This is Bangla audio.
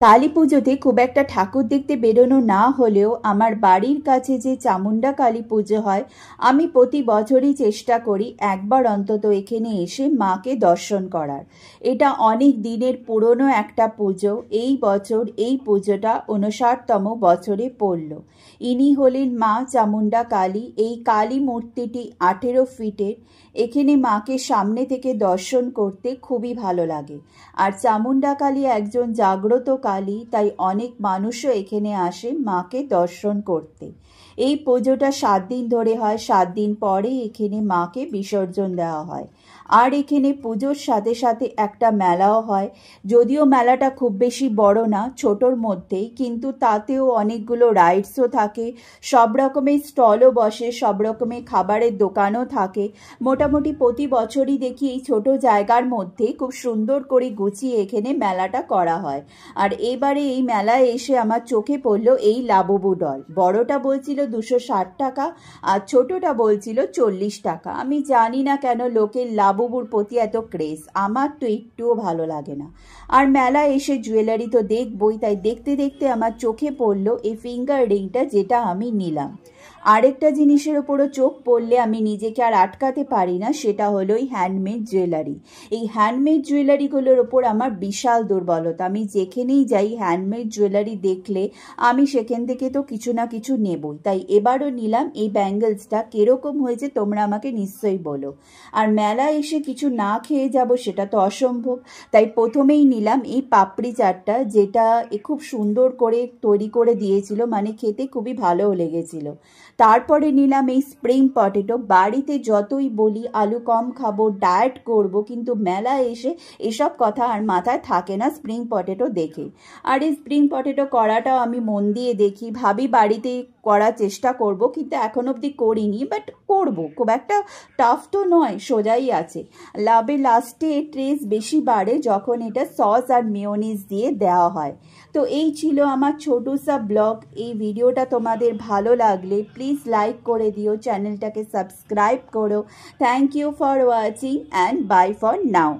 কালী পুজোতে খুব একটা ঠাকুর দেখতে বেরোনো না হলেও আমার বাড়ির কাছে যে চামুণ্ডা কালী পুজো হয়, আমি প্রতি বছরই চেষ্টা করি একবার অন্তত এখানে এসে মাকে দর্শন করার। এটা অনেক দিনের পুরনো একটা পুজো। এই বছর এই পুজোটা ৫৯তম বছরে পড়ল। ইনি হলেন মা চামুণ্ডা কালী। এই কালী মূর্তিটি ১৮ ফিটের। এখানে মাকে সামনে থেকে দর্শন করতে খুবই ভালো লাগে। আর চামুণ্ডা কালী একজন জাগ্রত কালী, তাই অনেক মানুষও এখানে আসে মাকে দর্শন করতে। এই পুজোটা ৭ দিন ধরে হয়। ৭ দিন পরে এখানে মাকে বিসর্জন দেওয়া হয়। আর এখানে পুজোর সাথে সাথে একটা মেলাও হয়। যদিও মেলাটা খুব বেশি বড় না, ছোটোর মধ্যেই, কিন্তু তাতেও অনেকগুলো রাইডসও থাকে, সব রকমের স্টলও বসে, সব রকমের খাবারের দোকানও থাকে। মোটামুটি প্রতি বছরই দেখি এই ছোট জায়গার মধ্যে খুব সুন্দর করে গুছিয়ে এখানে মেলাটা করা হয়। আর এবারে এই মেলায় এসে আমার চোখে পড়লো এই লাবুবু ডল। বড়টা বলছিল ২৬০ টাকা আর ছোটটা বলছিল ৪০ টাকা। আমি জানি না কেন লোকের লাবুবুর প্রতি এত ক্রেজ, আমার তো একটুও ভালো লাগে না। আর মেলায় এসে জুয়েলারি তো দেখবই, তাই দেখতে দেখতে আমার চোখে পড়লো এই ফিঙ্গার রিংটা, যেটা আমি নিলাম। আরেকটা জিনিসের ওপরও চোখ পড়লে আমি নিজেকে আর আটকাতে পারি না, সেটা হলো এই হ্যান্ডমেড জুয়েলারি। এই হ্যান্ডমেড জুয়েলারিগুলোর ওপর আমার বিশাল দুর্বলতা। আমি যেখানেই যাই হ্যান্ডমেড জুয়েলারি দেখলে আমি সেখান থেকে তো কিছু না কিছু নেবই। তাই এবারও নিলাম এই ব্যাঙ্গেলসটা। কিরকম হয়েছে তোমরা আমাকে নিশ্চয়ই বলো। আর মেলায় এসে কিছু না খেয়ে যাব সেটা তো অসম্ভব, তাই প্রথমেই নিলাম এই পাপড়ি চাটটা, যেটা খুব সুন্দর করে তৈরি করে দিয়েছিল, মানে খেতে খুবই ভালোও লেগেছিল। তারপরে নিলাম এই স্প্রিং পটেটো। বাড়িতে যতই বলি আলু কম খাবো, ডায়েট করব, কিন্তু মেলায় এসে এসব কথা আর মাথায় থাকে না স্প্রিং পটেটো দেখে। আর এই স্প্রিং পটেটো করাটাও আমি মন দিয়ে দেখি, ভাবি বাড়িতে করার চেষ্টা করব, কিন্তু এখন অবধি করিনি, বাট করব। খুব একটা টাফ তো নয়, সোজাই আছে। লাস্টে টেস্ট বেশি বাড়ে যখন এটা সস আর মেয়োনিজ দিয়ে দেওয়া হয়। তো এই ছিল আমার ছোটো সা ব্লগ। এই ভিডিওটা তোমাদের ভালো লাগলে প্লিজ লাইক করে দিও, চ্যানেলটাকে সাবস্ক্রাইব করো। Thank you for watching and bye for now.